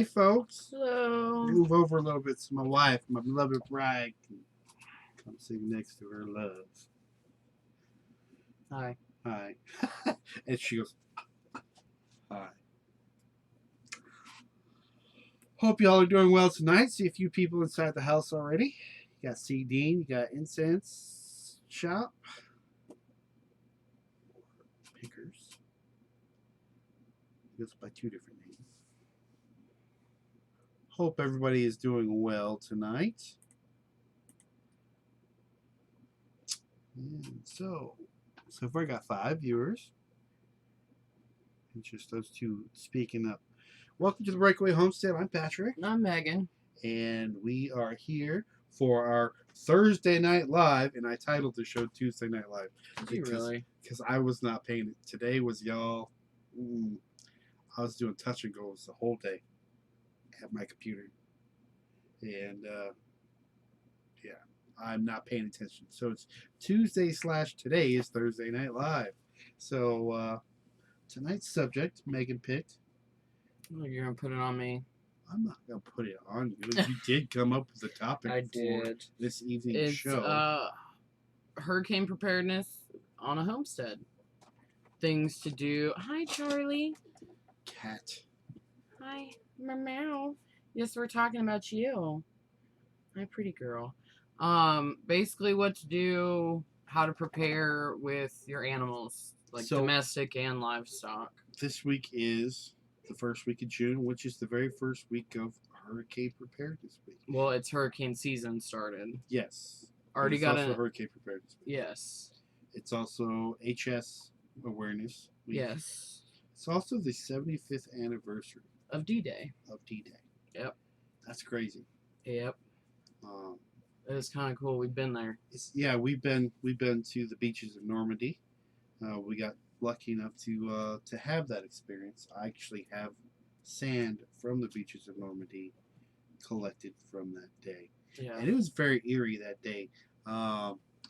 Hey, folks. Hello. Move over a little bit so my wife, my beloved bride, can come sit next to her love. Hi. Hi. And she goes, hi. Hope y'all are doing well tonight. See a few people inside the house already. You got C. Dean, you got Incense Shop, Pickers. He goes by two different names. Hope everybody is doing well tonight. And so far I got 5 viewers. And just those two speaking up. Welcome to the Breakaway Homestead. I'm Patrick. I'm Megan. And we are here for our Thursday Night Live. And I titled the show Tuesday Night Live. Did you really? Because I was not paying it. Today was y'all. I was doing touch and goes the whole day at my computer. And yeah, I'm not paying attention. So it's Tuesday / today is Thursday Night Live. So tonight's subject, Megan picked. Oh, you're going to put it on me. I'm not going to put it on you. You did come up with the topic for this evening's show. Hurricane preparedness on a homestead. Things to do. Hi, Charlie. Cat. Hi, meow. Yes, we're talking about you. Hi, pretty girl. Basically what to do, how to prepare with your animals, like domestic and livestock. This week is the first week of June, which is the very first week of hurricane preparedness week. Well, it's hurricane season started. Yes. Already got also hurricane preparedness week. Yes. It's also HS awareness week. Yes. It's also the 75th anniversary of D-Day. Yep. That's crazy. Yep. It was kind of cool. We've been there. We've been to the beaches of Normandy. We got lucky enough to have that experience. I actually have sand from the beaches of Normandy collected from that day. Yeah. And it was very eerie that day.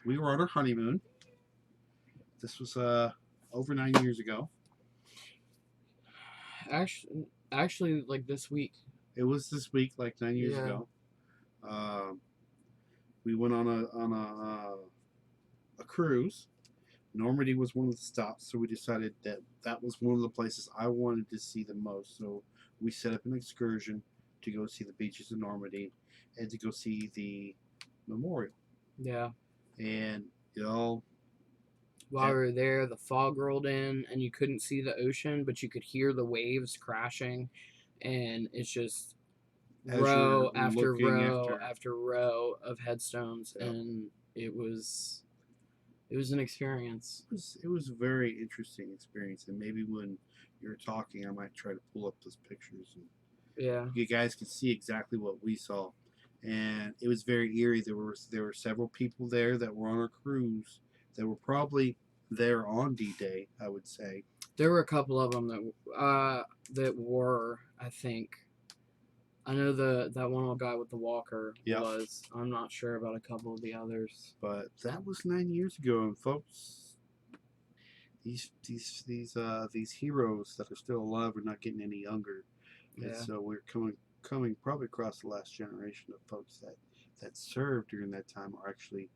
We were on our honeymoon. This was over 9 years ago. Actually, like this week. It was this week, like 9 years ago. We went on a cruise. Normandy was one of the stops, so we decided that was one of the places I wanted to see the most. So we set up an excursion to go see the beaches of Normandy and to go see the memorial. Yeah. And while we were there, the fog rolled in, and you couldn't see the ocean, but you could hear the waves crashing, and it's just row after row after row of headstones, and it was an experience. It was a very interesting experience, and maybe when you're talking, I might try to pull up those pictures, and you guys can see exactly what we saw. And it was very eerie. There were several people there that were on our cruise that were probably there on D-Day, I would say. There were a couple of them that were, I think. I know that one old guy with the walker was. I'm not sure about a couple of the others. But that was 9 years ago, and folks, these heroes that are still alive are not getting any younger. Yeah. And so we're coming probably across the last generation of folks that served during that time are actually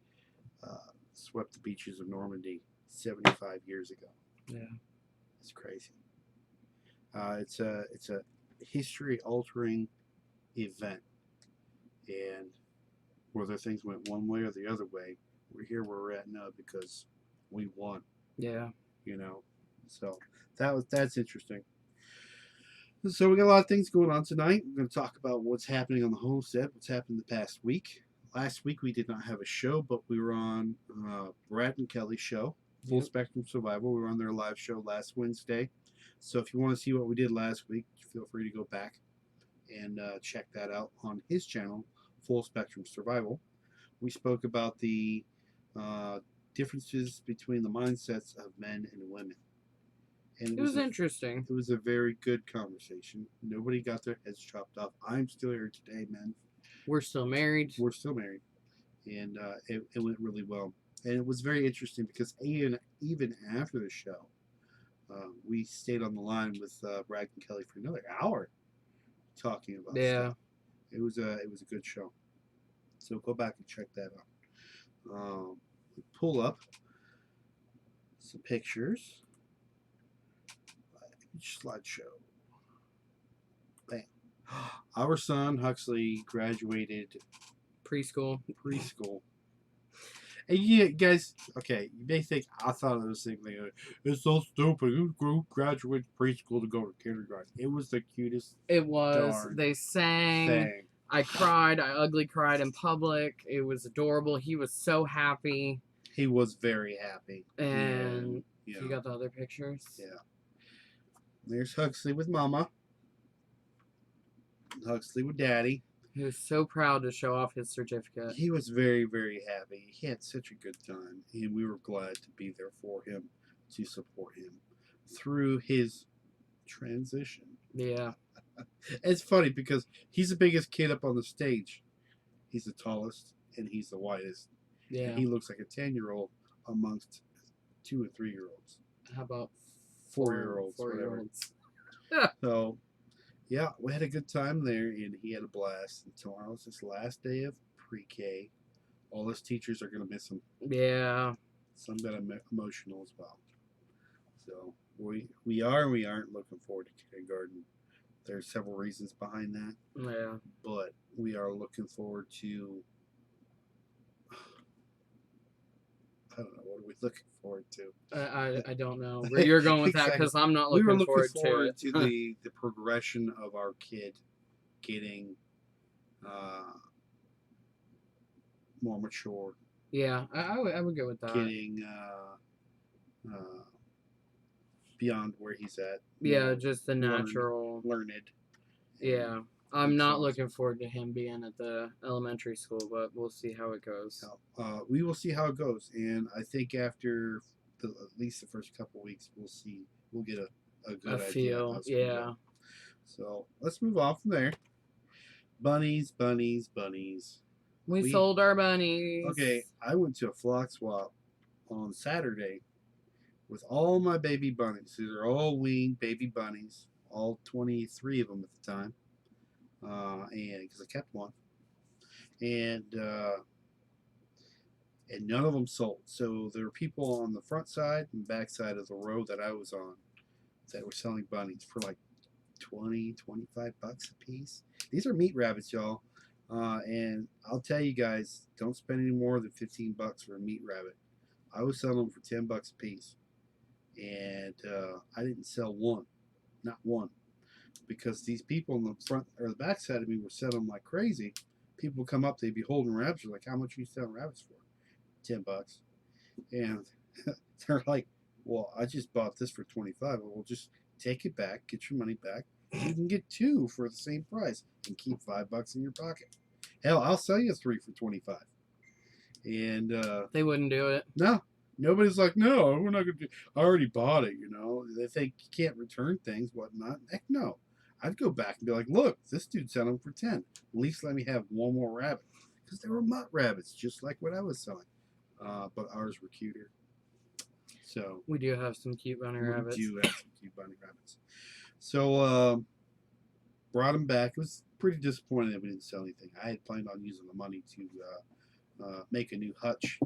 swept the beaches of Normandy 75 years ago. Yeah. It's crazy. It's a history-altering event, and whether things went one way or the other way, we're here where we're at now because we won. Yeah. So that's interesting. So we got a lot of things going on tonight. We're going to talk about what's happening on the homestead, what's happened the past week. Last week we did not have a show, but we were on Brad and Kelly's show, Full Spectrum Survival. We were on their live show last Wednesday. So if you want to see what we did last week, feel free to go back and check that out on his channel, Full Spectrum Survival. We spoke about the differences between the mindsets of men and women. And it was interesting. It was a very good conversation. Nobody got their heads chopped off. I'm still here today, man. We're still married. And it went really well. And it was very interesting because even after the show, we stayed on the line with Brad and Kelly for another hour talking about Yeah. stuff. It was a good show. So go back and check that out. Pull up some pictures. Slideshow. Bam. Our son Huxley graduated Preschool. And yeah, guys, okay, you may think I thought it was something like, it's so stupid. You graduate preschool to go to kindergarten. It was the cutest It was. darn They sang. thing. I cried. I ugly cried in public. It was adorable. He was so happy. He was very happy. And you you got the other pictures? Yeah. There's Huxley with Mama. Huxley with Daddy. He was so proud to show off his certificate. He was very, very happy. He had such a good time, and we were glad to be there for him, to support him through his transition. Yeah. It's funny because he's the biggest kid up on the stage. He's the tallest, and he's the whitest. Yeah. And he looks like a 10-year-old amongst 2 and 3-year-olds. How about 4-year-olds, 4-year-olds. So, yeah, we had a good time there, and he had a blast. And tomorrow's his last day of pre-K. All his teachers are going to miss him. Yeah. Some got emotional as well. So we are and we aren't looking forward to kindergarten. There's several reasons behind that. Yeah. But we are looking forward to. I don't know. What are we looking forward to? I don't know where you're going with that because I'm not looking, we were looking forward to the progression of our kid getting more mature. Yeah, I would go with that. Getting beyond where he's at. Yeah, just the natural. Learned. Yeah. I'm not looking forward to him being at the elementary school, but we'll see how it goes. We will see how it goes, and I think after at least the first couple weeks, we'll get a good idea. Feel, yeah. So let's move on from there. Bunnies. We sold our bunnies. Okay, I went to a flock swap on Saturday with all my baby bunnies. These are all weaned baby bunnies, all 23 of them at the time. And because I kept one, and none of them sold. So there were people on the front side and back side of the row that I was on that were selling bunnies for like $20, $25 a piece. These are meat rabbits, y'all. And I'll tell you guys, don't spend any more than $15 for a meat rabbit. I was selling them for $10 a piece, and I didn't sell one, not one. Because these people in the front or the back side of me were selling them like crazy. People would come up, they'd be holding rabbits. They're like, how much are you selling rabbits for? $10. And they're like, well, I just bought this for $25. Well, just take it back, get your money back. You can get 2 for the same price and keep $5 in your pocket. Hell, I'll sell you 3 for $25. And they wouldn't do it. No. Nobody's like, no, we're not going to do I already bought it, you know. They think you can't return things, whatnot. Heck no. I'd go back and be like, look, this dude selling them for 10. At least let me have one more rabbit. Because they were mutt rabbits, just like what I was selling. But ours were cuter. So we do have some cute bunny rabbits. We do have some cute bunny rabbits. So brought them back. It was pretty disappointing that we didn't sell anything. I had planned on using the money to make a new hutch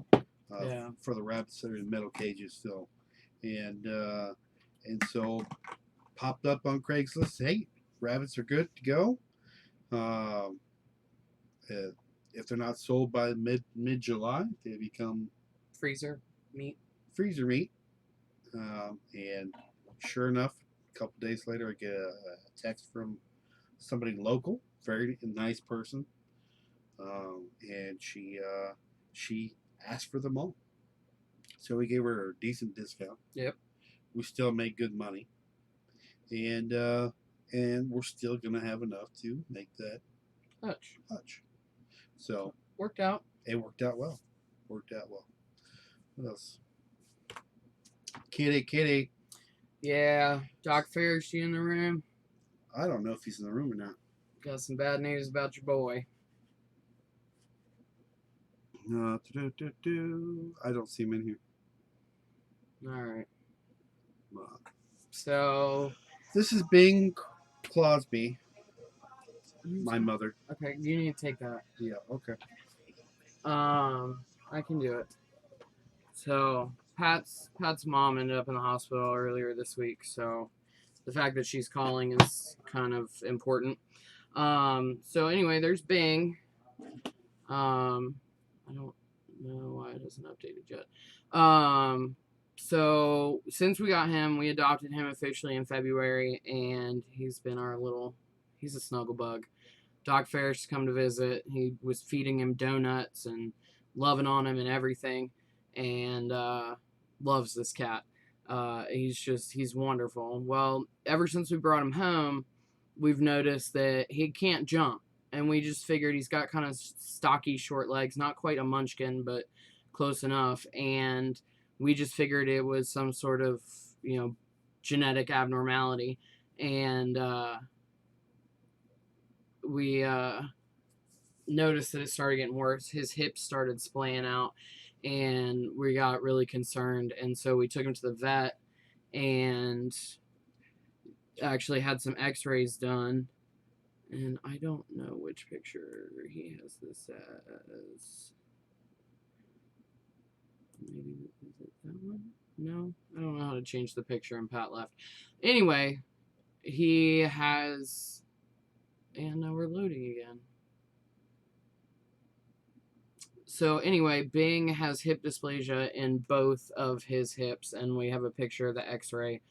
for the rabbits that are in metal cages still. And so popped up on Craigslist, hey, rabbits are good to go. If they're not sold by mid-July, they become freezer meat. And sure enough, a couple days later, I get a text from somebody local, very nice person, and she asked for them all. So we gave her a decent discount. Yep. We still made good money, and we're still gonna have enough to make that hutch. So worked out. It worked out well. What else? Kitty. Yeah, Doc Ferris, you in the room? I don't know if he's in the room or not. Got some bad news about your boy. I don't see him in here. All right. So this is Bing Crosby. My mother. Okay, you need to take that. Yeah. Okay. I can do it. So Pat's mom ended up in the hospital earlier this week, so the fact that she's calling is kind of important. So anyway, there's Bing. I don't know why it isn't updated yet. So since we got him, we adopted him officially in February, and he's been he's a snuggle bug. Doc Ferris come to visit. He was feeding him donuts and loving on him and everything, and loves this cat. He's wonderful. Well, ever since we brought him home, we've noticed that he can't jump, and we just figured he's got kind of stocky, short legs, not quite a munchkin, but close enough. And we just figured it was some sort of genetic abnormality, and we noticed that it started getting worse. His hips started splaying out, and we got really concerned. And so we took him to the vet and actually had some x-rays done. And I don't know which picture he has this as. Maybe, is it that one? No, I don't know how to change the picture, and Pat left. Anyway, he has, and now we're loading again. So anyway, Bing has hip dysplasia in both of his hips, and we have a picture of the x-ray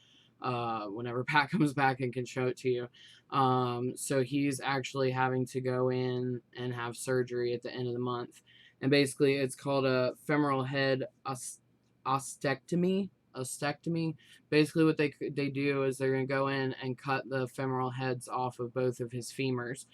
whenever Pat comes back and can show it to you. So he's actually having to go in and have surgery at the end of the month. And basically it's called a femoral head ostectomy. Basically what they do is they're going to go in and cut the femoral heads off of both of his femurs.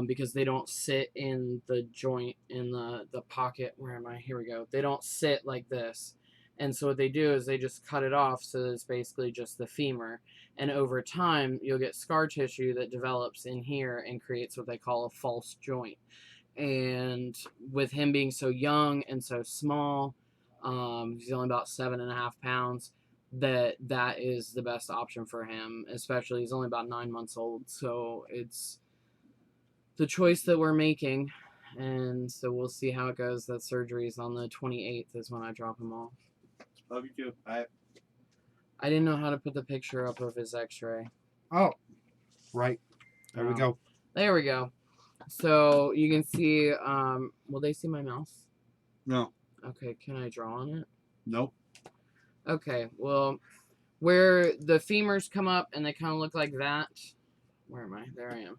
Because they don't sit in the joint in the pocket. Where am I? Here we go. They don't sit like this. And so what they do is they just cut it off so that it's basically just the femur. And over time, you'll get scar tissue that develops in here and creates what they call a false joint. And with him being so young and so small, he's only about 7.5 pounds, that is the best option for him. Especially, he's only about 9 months old. So it's the choice that we're making. And so we'll see how it goes. That surgery is on the 28th is when I drop him off. Love you too. Bye. I didn't know how to put the picture up of his x-ray. Oh, right. There we go. There we go. So you can see, will they see my mouse? No. Okay, can I draw on it? Nope. Okay, well, where the femurs come up and they kind of look like that. Where am I? There I am.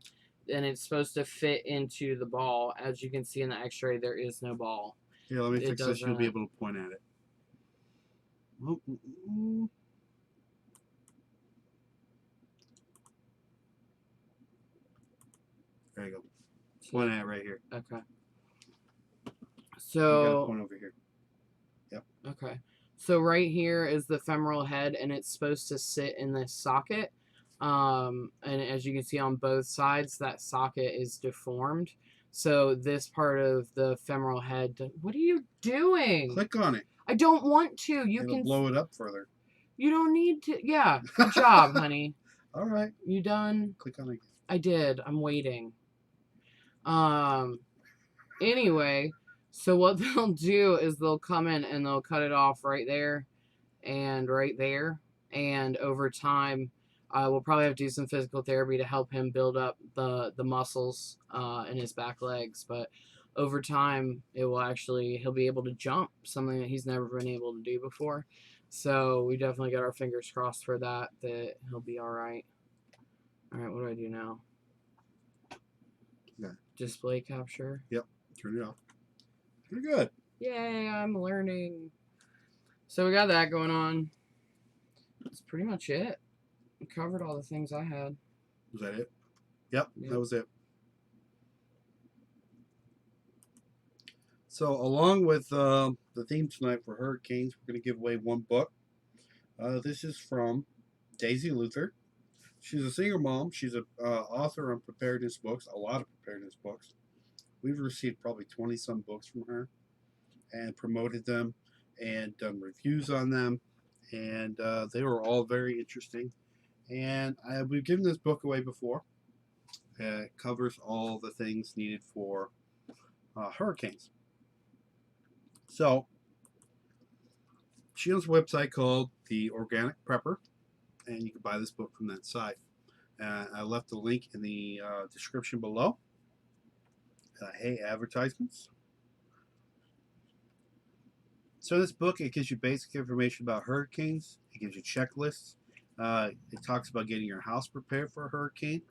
And it's supposed to fit into the ball. As you can see in the x-ray, there is no ball. Here, let me fix this. You'll be able to point at it. There you go. Point at it right here. Okay. You gotta So point over here. Yep. Okay. So right here is the femoral head, and it's supposed to sit in this socket. And as you can see on both sides, that socket is deformed. So this part of the femoral head. What are you doing? Click on it. I don't want to. You It'll can blow it up further. You don't need to. Yeah. Good job, honey. All right. You done? Click on it. I did. I'm waiting. Anyway, so what they'll do is they'll come in and they'll cut it off right there and right there. And over time, we'll probably have to do some physical therapy to help him build up the muscles in his back legs. But over time, he'll be able to jump, something that he's never been able to do before. So we definitely got our fingers crossed for that he'll be all right. All right, what do I do now? Yeah. Display capture. Yep. Turn it off. Pretty good. Yay, I'm learning. So we got that going on. That's pretty much it. We covered all the things I had. Was that it? Yep. That was it. So along with the theme tonight for hurricanes, we're going to give away one book. This is from Daisy Luther. She's a single mom. She's an author on preparedness books, a lot of preparedness books. We've received probably 20-some books from her and promoted them and done reviews on them. And they were all very interesting. And we've given this book away before. It covers all the things needed for hurricanes. So she owns a website called The Organic Prepper, and you can buy this book from that site. I left the link in the description below. Hey, advertisements. So this book, it gives you basic information about hurricanes. It gives you checklists. It talks about getting your house prepared for a hurricane,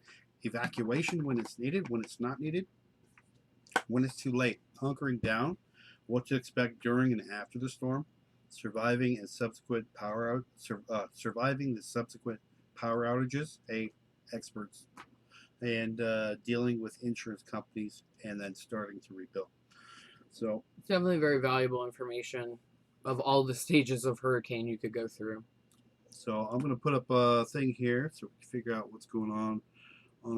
evacuation when it's needed, when it's not needed, when it's too late, hunkering down, what to expect during and after the storm, surviving the subsequent power outages, experts, and dealing with insurance companies, and then starting to rebuild. So it's definitely very valuable information of all the stages of hurricane you could go through. So I'm going to put up a thing here so we can figure out what's going on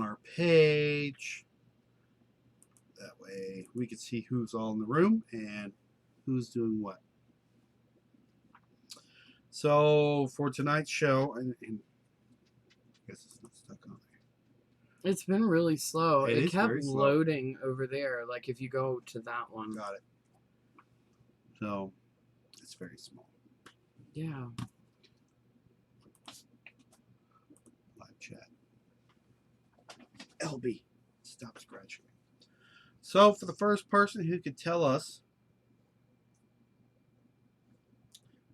our page. That way we can see who's all in the room and who's doing what. So for tonight's show, and I guess it's not stuck on there. It's been really slow. It It is kept very slow. loading over there. Like if you go to that one. Got it. So it's very small. Yeah. Live chat. LB, stop scratching. So for the first person who could tell us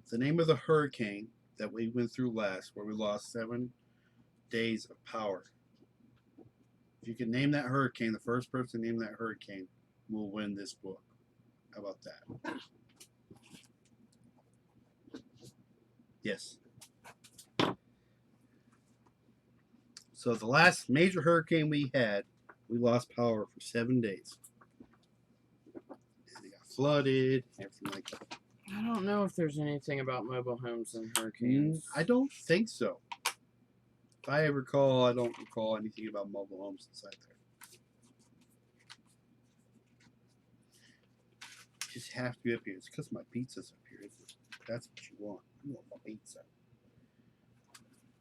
the name of the hurricane that we went through last, where we lost 7 days of power. If you can name that hurricane, the first person to name that hurricane will win this book. How about that? Yes. So the last major hurricane we had, we lost power for 7 days. And it got flooded, everything like that. I don't know if there's anything about mobile homes and hurricanes. I don't think so. If I recall, I don't recall anything about mobile homes inside there. Just have to be up here. It's because my pizza's up here, isn't it? That's what you want. You want my pizza.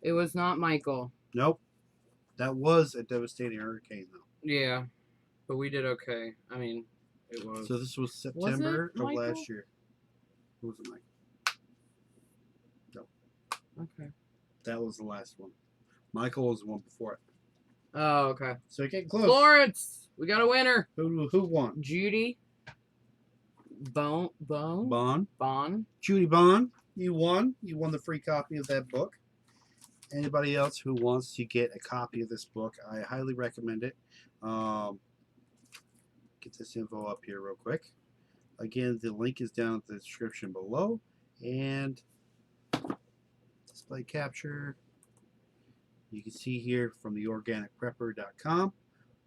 It was not Michael. Nope. That was a devastating hurricane, though. Yeah, but we did okay. I mean, it was. So this was September of last year. It wasn't Michael. No. Okay. That was the last one. Michael was the one before it. Oh, okay. So getting close. Florence! We got a winner. Who won? Judy. Bond. Judy Bond, you won. You won the free copy of that book. Anybody else who wants to get a copy of this book, I highly recommend it. Get this info up here real quick. Again, the link is down in the description below. And display capture. You can see here from theorganicprepper.com.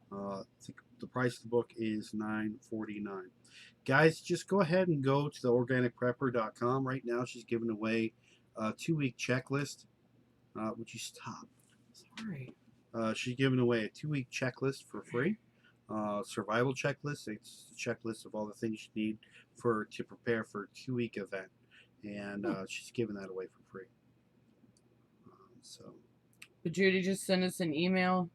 The price of the book is $9.49. Guys, just go ahead and go to theorganicprepper.com. Right now, she's giving away a 2-week checklist. Would you stop? Sorry. She's giving away a 2-week checklist for free. Survival checklist. It's a checklist of all the things you need to prepare for a 2-week event. And she's giving that away for free. But Judy, just send us an email,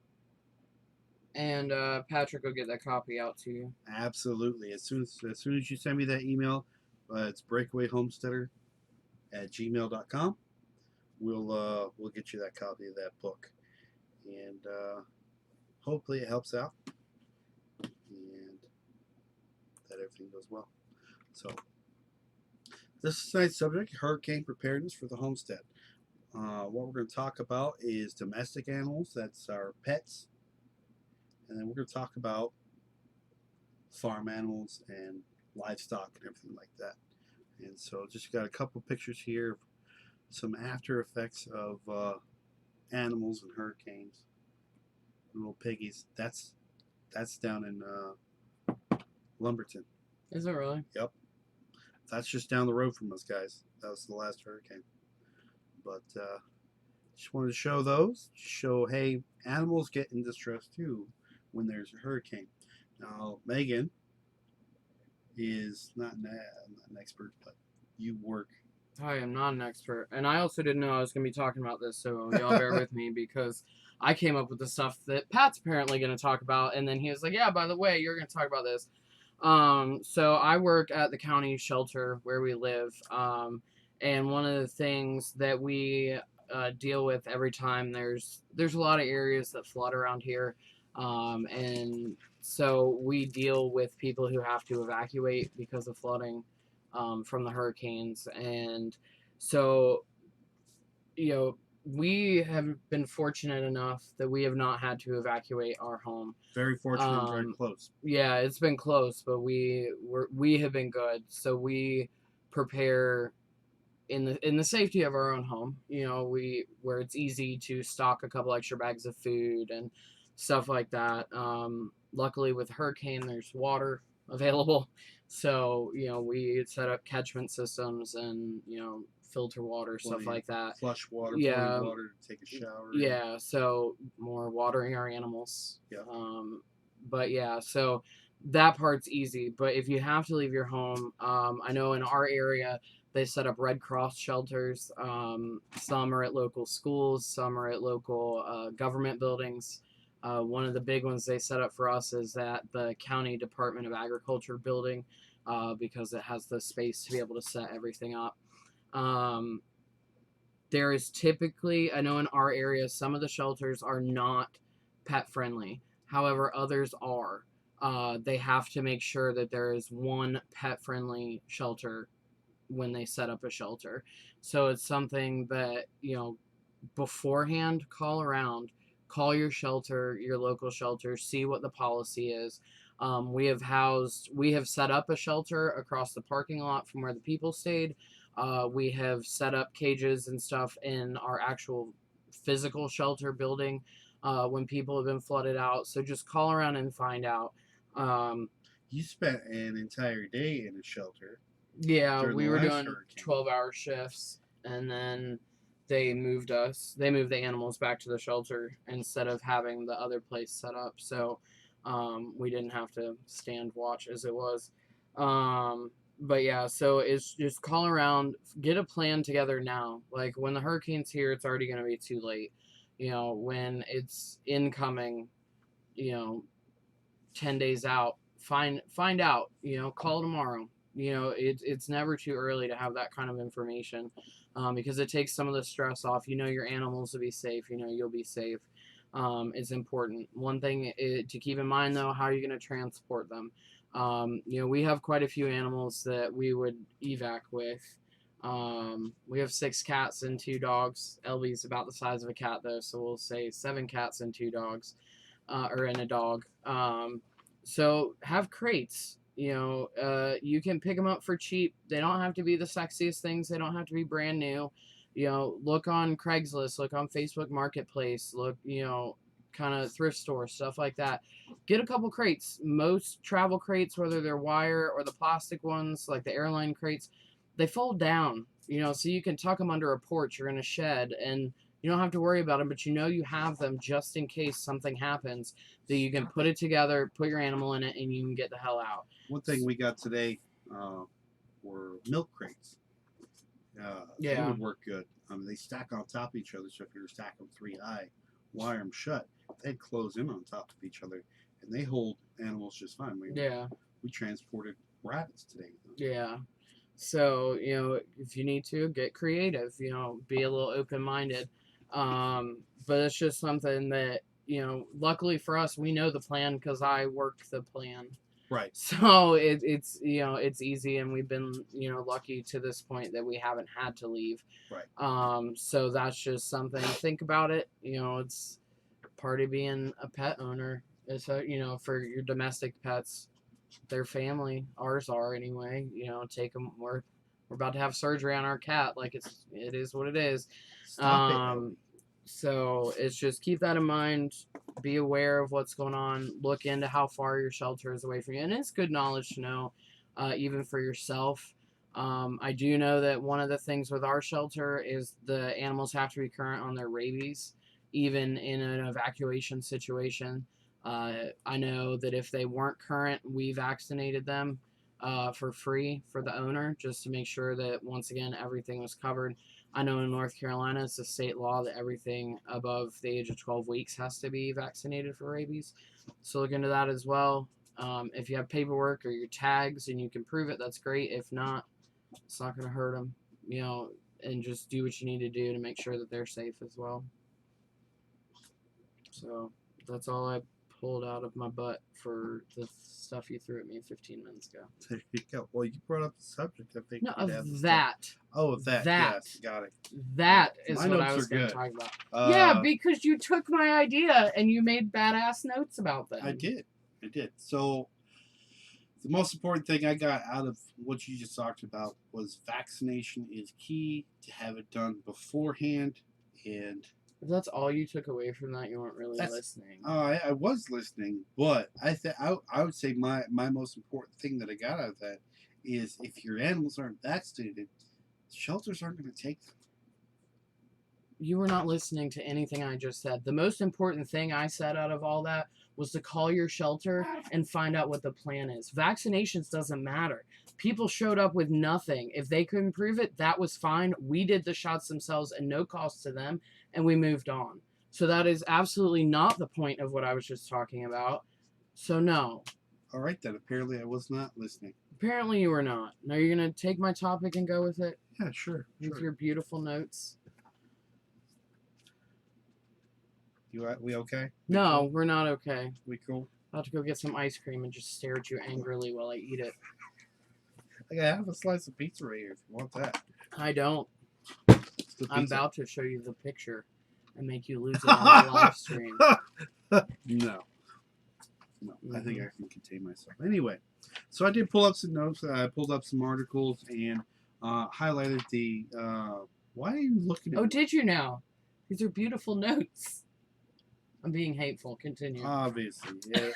and Patrick will get that copy out to you. Absolutely. As soon as you send me that email, it's breakawayhomesteader@gmail.com. We'll get you that copy of that book, and hopefully it helps out, and that everything goes well. So this is tonight's subject: hurricane preparedness for the homestead. What we're going to talk about is domestic animals. That's our pets. And then we're going to talk about farm animals and livestock and everything like that. And so just got a couple pictures here of some after effects of animals and hurricanes. Little piggies. That's down in Lumberton. Is it really? Yep. That's just down the road from us, guys. That was the last hurricane. But just wanted to show those. Show, hey, animals get in distress too when there's a hurricane. Now, Megan is not an expert, but you work I am not an expert, and I also didn't know I was going to be talking about this, so y'all bear with me because I came up with the stuff that Pat's apparently going to talk about, and then he was like, "Yeah, by the way, you're going to talk about this." So I work at the county shelter where we live, and one of the things that we deal with every time there's a lot of areas that flood around here, and so we deal with people who have to evacuate because of flooding from the hurricanes, and so we have been fortunate enough that we have not had to evacuate our home. Very fortunate and very close. Yeah, it's been close, but we have been good. So we prepare in the safety of our own home. Where it's easy to stock a couple extra bags of food and stuff like that. Luckily, with hurricane, there's water available, so we set up catchment systems and filter water, stuff like that. Flush water, Yeah, water to take a shower. Yeah, so more watering our animals. Yeah. But yeah, so that part's easy. But if you have to leave your home, I know in our area they set up Red Cross shelters. Some are at local schools, some are at local government buildings. One of the big ones they set up for us is at the County Department of Agriculture building because it has the space to be able to set everything up. There is typically, I know in our area, some of the shelters are not pet friendly. However, others are. They have to make sure that there is one pet friendly shelter when they set up a shelter. So it's something that, beforehand, call around, call your shelter, your local shelter, see what the policy is. We have set up a shelter across the parking lot from where the people stayed. We have set up cages and stuff in our actual physical shelter building when people have been flooded out. So just call around and find out. You spent an entire day in a shelter. Yeah, we were doing 12-hour shifts, and then they moved the animals back to the shelter instead of having the other place set up. So we didn't have to stand watch as it was. But yeah, so it's just call around, get a plan together now. Like when the hurricane's here, it's already going to be too late. When it's incoming, 10 days out, find out, call tomorrow. It's never too early to have that kind of information because it takes some of the stress off. Your animals will be safe. You'll be safe. Is important. One thing to keep in mind, though, how are you going to transport them? We have quite a few animals that we would evac with. We have 6 cats and 2 dogs. Elby's about the size of a cat, though, so we'll say 7 cats and 2 dogs, or in a dog. So have crates. You can pick them up for cheap. They don't have to be the sexiest things. They don't have to be brand new. Look on Craigslist, look on Facebook Marketplace, look, kind of thrift store, stuff like that. Get a couple crates. Most travel crates, whether they're wire or the plastic ones, like the airline crates, they fold down, so you can tuck them under a porch or in a shed, and you don't have to worry about them, but you have them just in case something happens, that you can put it together, put your animal in it, and you can get the hell out. One thing we got today were milk crates. They would work good. They stack on top of each other, so if you were to stack them 3 high, wire them shut, they'd close in on top of each other, and they hold animals just fine. We transported rabbits today. Yeah. So, if you need to, get creative, be a little open-minded. But it's just something that, luckily for us, we know the plan because I work the plan. Right. So it's easy, and we've been lucky to this point that we haven't had to leave. Right. So that's just something. Think about it. It's part of being a pet owner. It's for your domestic pets, their family. Ours are anyway. Take them. We're about to have surgery on our cat. Like it is what it is. Stop it. So it's just keep that in mind. Be aware of what's going on. Look into how far your shelter is away from you. And it's good knowledge to know, even for yourself. I do know that one of the things with our shelter is the animals have to be current on their rabies, even in an evacuation situation. I know that if they weren't current, we vaccinated them. for free for the owner, just to make sure that, once again, everything was covered. I know in North Carolina, it's a state law that everything above the age of 12 weeks has to be vaccinated for rabies. So look into that as well. If you have paperwork or your tags and you can prove it, that's great. If not, it's not going to hurt them, and just do what you need to do to make sure that they're safe as well. So that's all I pulled out of my butt for the stuff you threw at me 15 minutes ago. There you go. Well, you brought up the subject. I think No, we'd have of this that. Oh, of that. Yes, got it. That is My what notes I was are going to good. talk about. Yeah, because you took my idea and you made badass notes about them. I did. So the most important thing I got out of what you just talked about was vaccination is key, to have it done beforehand. And if that's all you took away from that, you weren't really listening. I was listening, but I would say my most important thing that I got out of that is, if your animals aren't vaccinated, shelters aren't going to take them. You were not listening to anything I just said. The most important thing I said out of all that was to call your shelter and find out what the plan is. Vaccinations doesn't matter. People showed up with nothing. If they couldn't prove it, that was fine. We did the shots themselves at no cost to them, and we moved on. So that is absolutely not the point of what I was just talking about. So no. All right, then. Apparently I was not listening. Apparently you were not. Now you're going to take my topic and go with it? Yeah, sure. With your beautiful notes? We okay? No, cool? We're not okay. We cool? I'll have to go get some ice cream and just stare at you angrily while I eat it. I have a slice of pizza right here if you want that. I don't. I'm about to show you the picture and make you lose it on the live stream. No. I think I can contain myself. Anyway, so I did pull up some notes. I pulled up some articles and highlighted the... why are you looking at me? Did you now? These are beautiful notes. I'm being hateful. Continue. Obviously, yeah.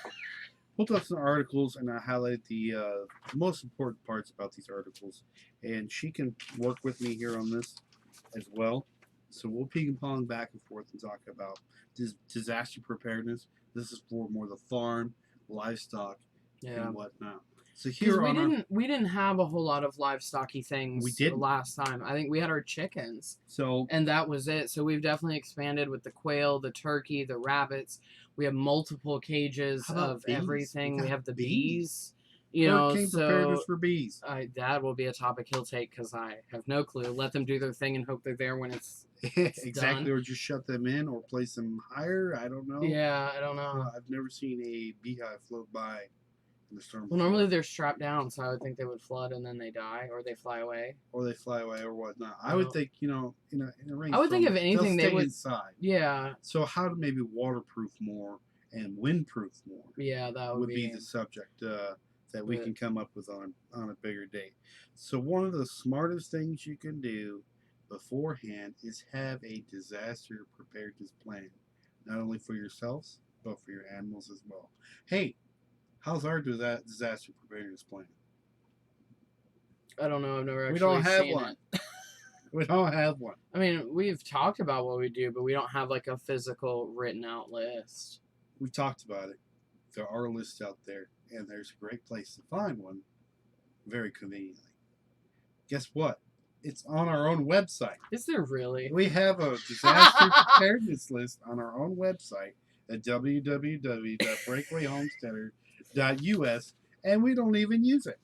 Pulled up some articles and I highlighted the most important parts about these articles. And she can work with me here on this as well. So we'll ping-pong back and forth and talk about disaster preparedness. This is for more the farm, livestock, and whatnot. So here we didn't have a whole lot of livestocky things last time. I think we had our chickens. And that was it. So we've definitely expanded with the quail, the turkey, the rabbits. We have multiple cages of everything. We have the bees. Preparedness for bees. That will be a topic he'll take because I have no clue. Let them do their thing and hope they're there when it's exactly, done. Or just shut them in or place them higher. I don't know. Yeah, I don't know. I've never seen a beehive float by in the storm. Well, normally they're strapped down, so I would think they would flood and then they die, or they fly away. Or whatnot. I would think, in a rainstorm, I would think if anything they would inside. Yeah. So how to maybe waterproof more and windproof more? Yeah, that would be the subject that we can come up with on a bigger date. So one of the smartest things you can do beforehand is have a disaster preparedness plan, not only for yourselves but for your animals as well. Hey, how's our disaster preparedness plan? I don't know. I've never actually We don't have seen one. It. We don't have one. I mean, we've talked about what we do, but we don't have like a physical written out list. We talked about it. There are lists out there, and there's a great place to find one very conveniently. Guess what? It's on our own website. Is there really? We have a disaster preparedness list on our own website at www.breakawayhomesteader.us, and we don't even use it.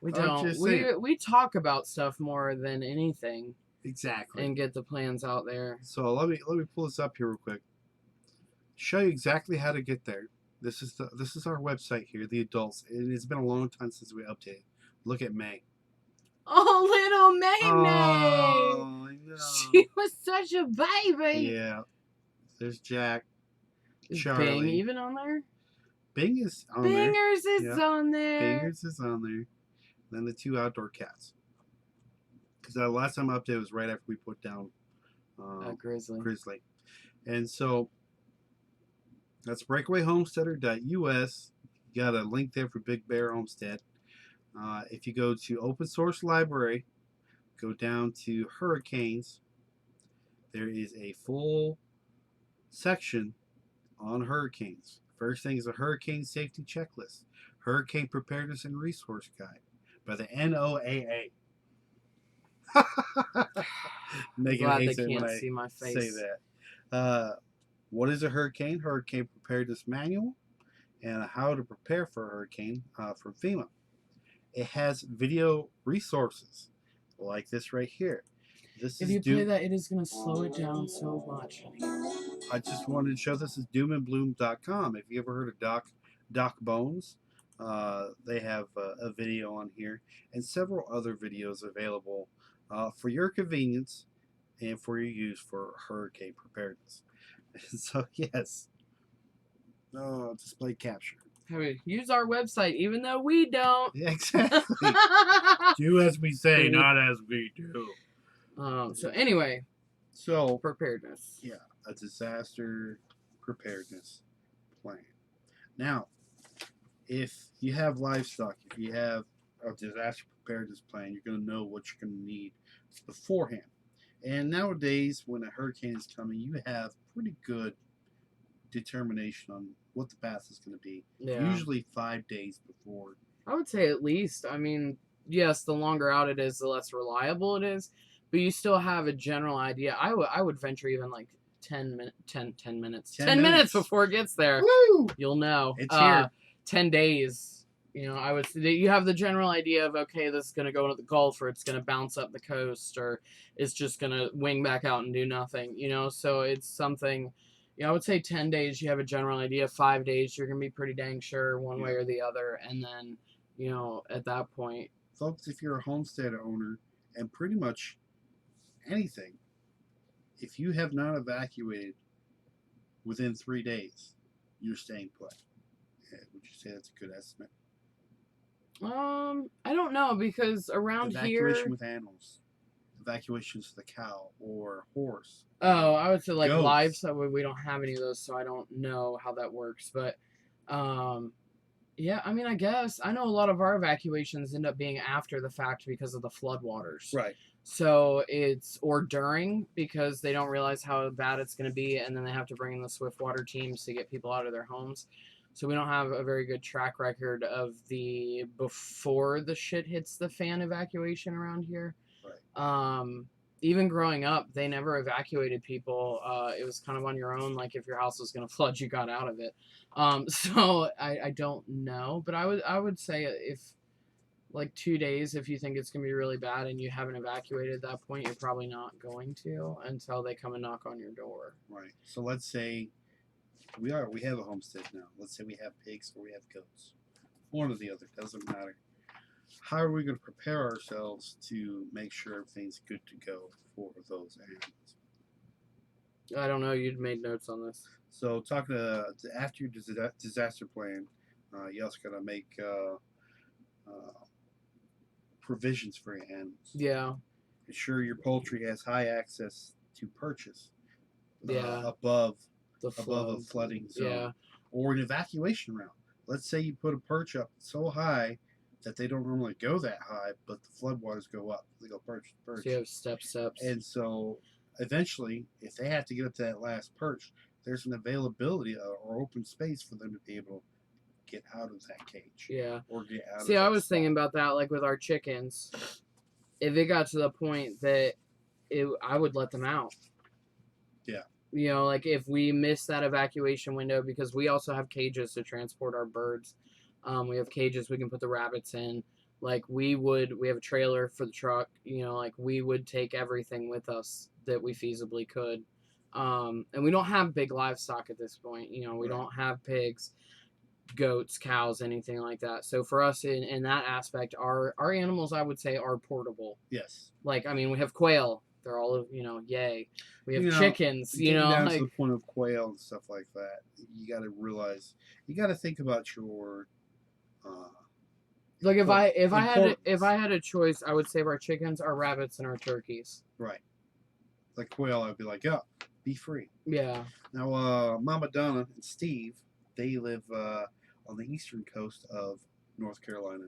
We don't. We talk about stuff more than anything. Exactly. And get the plans out there. So let me pull this up here real quick. Show you exactly how to get there. This is our website here, the adults. It's been a long time since we updated. Look at May. Oh, little May. Oh, I know. She was such a baby. Yeah. There's Jack. Is Charlie. Bing even on there? Bing is on Bingers there. is on there. Bingers is on there. Then the two outdoor cats. Because the last time I updated was right after we put down Grizzly. And so that's breakawayhomesteader.us. You got a link there for Big Bear Homestead. If you go to Open Source Library, go down to Hurricanes, there is a full section on hurricanes. First thing is a hurricane safety checklist, hurricane preparedness and resource guide, by the NOAA. Megan Glad they hates it when can't I see my face. say that. What is a hurricane? Hurricane Preparedness Manual, and how to prepare for a hurricane from FEMA. It has video resources like this right here. This If is you play that, it is going to slow it down so much. I just wanted to show this is doomandbloom.com. If you ever heard of Doc Bones, they have a video on here and several other videos available for your convenience and for your use for hurricane preparedness. So yes, display capture. Hey, use our website, even though we don't. Yeah, exactly. Do as we say, not as we do. So anyway, so preparedness. Yeah, a disaster preparedness plan. Now, if you have livestock, if you have a disaster preparedness plan, you're going to know what you're going to need beforehand. And nowadays, when a hurricane is coming, you have pretty good determination on what the path is going to be. Yeah. Usually 5 days before. I would say at least. I mean, yes, the longer out it is, the less reliable it is, but you still have a general idea. I would venture even like 10 minutes. 10 minutes before it gets there. Woo! You'll know. It's here. 10 days. You know, I would say you have the general idea of, okay, this is going to go into the Gulf, or it's going to bounce up the coast, or it's just going to wing back out and do nothing, you know? So it's something, you know, I would say 10 days, you have a general idea. 5 days, you're going to be pretty dang sure one way or the other. And then, you know, at that point. Folks, if you're a homestead owner and pretty much anything, if you have not evacuated within 3 days, you're staying put. Would you say that's a good estimate? I don't know, because around evacuation with animals, evacuations of the cow or horse. Oh, I would say like goats. livestock. We don't have any of those, so I don't know how that works. But, yeah, I mean, I guess I know a lot of our evacuations end up being after the fact because of the floodwaters. Right. So it's or during, because they don't realize how bad it's going to be, and then they have to bring in the swift water teams to get people out of their homes. So we don't have a very good track record of the before the shit hits the fan evacuation around here. Right. Even growing up, they never evacuated people. It was kind of on your own. Like if your house was going to flood, you got out of it. So I don't know, but I would say if like 2 days, if you think it's going to be really bad and you haven't evacuated at that point, you're probably not going to until they come and knock on your door. Right. So let's say we have a homestead now. Let's say we have pigs or we have goats. One or the other, doesn't matter. How are we going to prepare ourselves to make sure everything's good to go for those animals? I don't know. You'd made notes on this. So talking after your disaster plan, you also got to make provisions for your animals. Yeah. Ensure your poultry has high access to purchase. Above a flooding zone. Yeah. Or an evacuation route. Let's say you put a perch up so high that they don't normally go that high, but the floodwaters go up. They go perch to perch. So you have steps. And so eventually, if they have to get up to that last perch, there's an availability or open space for them to be able to get out of that cage. Yeah. Or get out See, of I was thinking about that, like with our chickens. If it got to the point that I would let them out. Yeah. You know, like if we miss that evacuation window, because we also have cages to transport our birds. We have cages we can put the rabbits in. Like we have a trailer for the truck. You know, like we would take everything with us that we feasibly could. And we don't have big livestock at this point. You know, we don't have pigs, goats, cows, anything like that. So for us in that aspect, our animals, I would say, are portable. Yes. Like, I mean, we have quail. They're all, you know, yay. We have chickens, down like, to the point of quail and stuff like that. You got to realize, you got to think about your. Like if I had a choice, I would save our chickens, our rabbits, and our turkeys. Right. Like quail, I'd be like, yeah, be free. Yeah. Now, Mama Donna and Steve, they live on the eastern coast of North Carolina,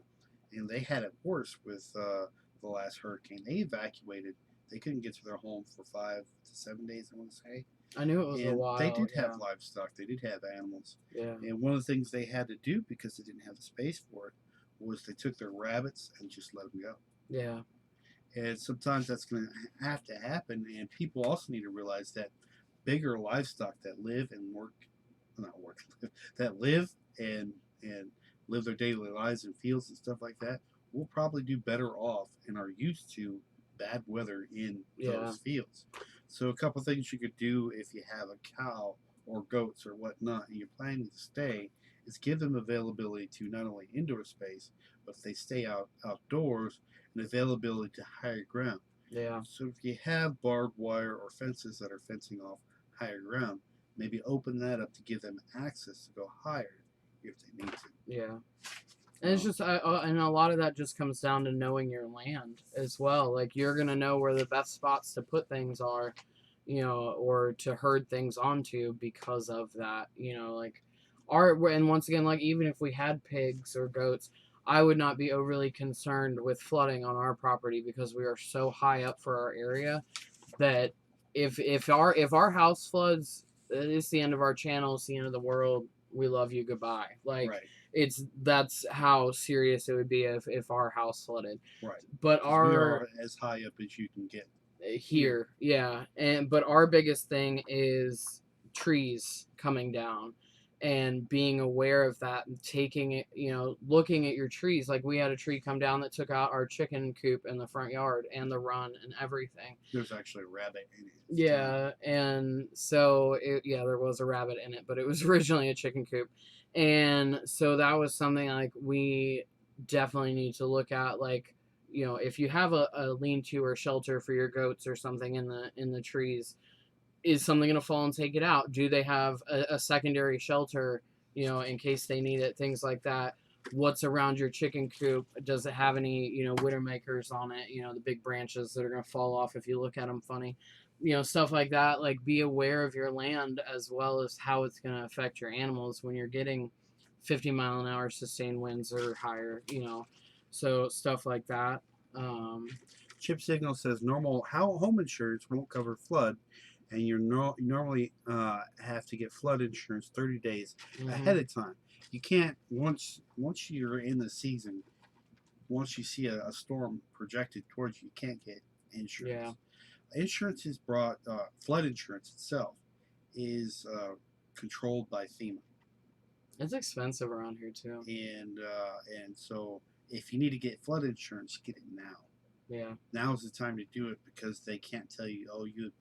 and they had it worse with the last hurricane. They evacuated. They couldn't get to their home for 5 to 7 days, I want to say. I knew it was a while. They did have livestock. They did have animals. Yeah. And one of the things they had to do, because they didn't have the space for it, was they took their rabbits and just let them go. Yeah. And sometimes that's going to have to happen. And people also need to realize that bigger livestock that live and work, not work, that live and live their daily lives in fields and stuff like that will probably do better off and are used to bad weather in Yeah. those fields. So a couple things you could do if you have a cow or goats or whatnot and you're planning to stay is give them availability to not only indoor space, but if they stay outdoors, and availability to higher ground. Yeah. So if you have barbed wire or fences that are fencing off higher ground, maybe open that up to give them access to go higher if they need to. Yeah. And it's just, and a lot of that just comes down to knowing your land as well. Like, you're going to know where the best spots to put things are, or to herd things onto because of that, like, and once again, like, even if we had pigs or goats, I would not be overly concerned with flooding on our property because we are so high up for our area that if our house floods, it's the end of our channel, it's the end of the world. We love you, goodbye. Like, right. that's how serious it would be if our house flooded. Right. But we are as high up as you can get here, yeah, but our biggest thing is trees coming down and being aware of that and taking it, looking at your trees. Like, we had a tree come down that took out our chicken coop in the front yard and the run and everything. There's actually a rabbit in it. Yeah, and so there was a rabbit in it, but it was originally a chicken coop. And so that was something like we definitely need to look at. Like, if you have a lean-to or shelter for your goats or something in the trees, is something going to fall and take it out? Do they have a secondary shelter, in case they need it? Things like that. What's around your chicken coop? Does it have any, widowmakers on it? The big branches that are going to fall off if you look at them funny. Stuff like that. Like, be aware of your land as well as how it's going to affect your animals when you're getting 50-mile-an-hour sustained winds or higher. So stuff like that. Chip Signal says normal home insurance won't cover flood, and you normally have to get flood insurance 30 days ahead of time. You can't once you're in the season. Once you see a storm projected towards you, you can't get insurance. Yeah. Insurance is brought. Flood insurance itself is controlled by FEMA. It's expensive around here too. And so if you need to get flood insurance, get it now. Yeah. Now is the time to do it because they can't tell you, oh, you had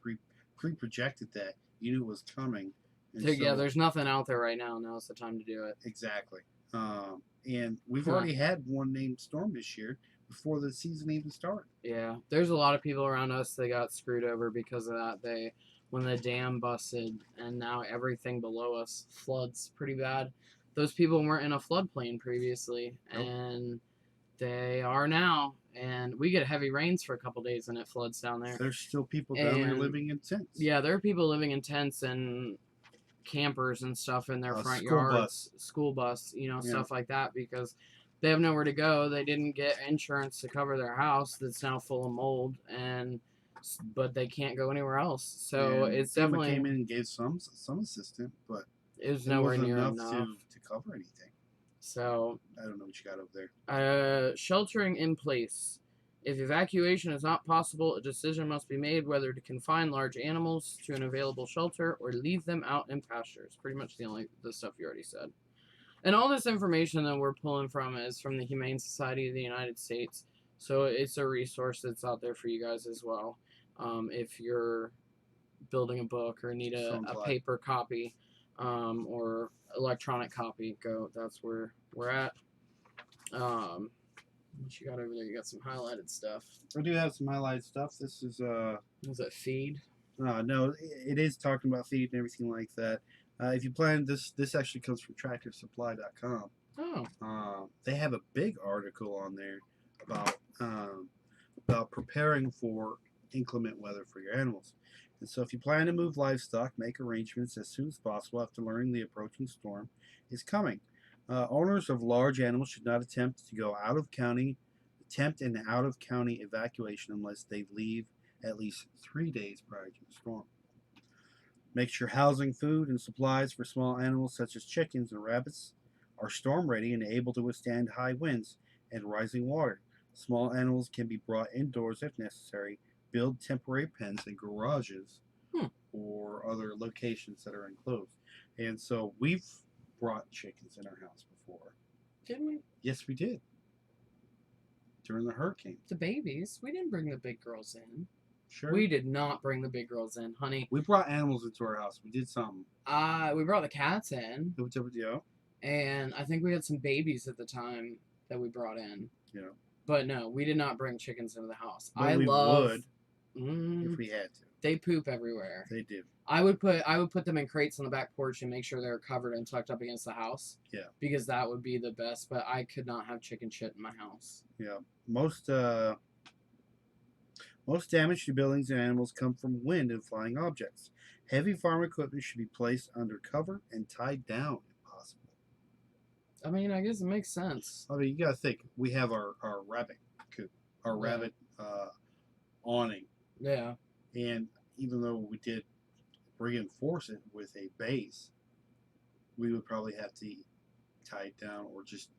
pre-projected that. You knew it was coming. There's nothing out there right now. Now's the time to do it. Exactly. And we've already had one named storm this year before the season even started. Yeah. There's a lot of people around us that got screwed over because of that. When the dam busted and now everything below us floods pretty bad. Those people weren't in a floodplain previously, and they are now. And we get heavy rains for a couple days and it floods down there. There's still people down there living in tents. Yeah, there are people living in tents and campers and stuff in their front yards. School bus, stuff like that, because they have nowhere to go. They didn't get insurance to cover their house that's now full of mold, but they can't go anywhere else. So it's definitely came in and gave some assistance, but it was nowhere near enough to cover anything. So I don't know what you got over there. Sheltering in place. If evacuation is not possible, a decision must be made whether to confine large animals to an available shelter or leave them out in pastures. Pretty much the stuff you already said. And all this information that we're pulling from is from the Humane Society of the United States. So it's a resource that's out there for you guys as well. If you're building a book or need a paper copy or electronic copy, that's where we're at. What you got over there? You got some highlighted stuff. I do have some highlighted stuff. This is Was it feed? No, it is talking about feed and everything like that. If you plan this actually comes from tractorsupply.com. Oh. They have a big article on there about preparing for inclement weather for your animals. And so if you plan to move livestock, make arrangements as soon as possible after learning the approaching storm is coming. Owners of large animals should not attempt an out-of-county evacuation unless they leave at least 3 days prior to the storm. Make sure housing, food, and supplies for small animals such as chickens and rabbits are storm ready and able to withstand high winds and rising water. Small animals can be brought indoors if necessary. Build temporary pens in garages Hmm. or other locations that are enclosed. And so we've brought chickens in our house before. Didn't we? Yes, we did. During the hurricane. The babies. We didn't bring the big girls in. Sure. We did not bring the big girls in, honey. We brought animals into our house. We did something. We brought the cats in. Yeah. And I think we had some babies at the time that we brought in. Yeah. But no, we did not bring chickens into the house. But we would if we had to. They poop everywhere. They do. I would put them in crates on the back porch and make sure they're covered and tucked up against the house. Yeah. Because that would be the best. But I could not have chicken shit in my house. Yeah. Most damage to buildings and animals come from wind and flying objects. Heavy farm equipment should be placed under cover and tied down if possible. I mean, I guess it makes sense. I mean, you gotta think. We have our rabbit coop, our rabbit awning. Yeah. And even though we did reinforce it with a base, we would probably have to tie it down or just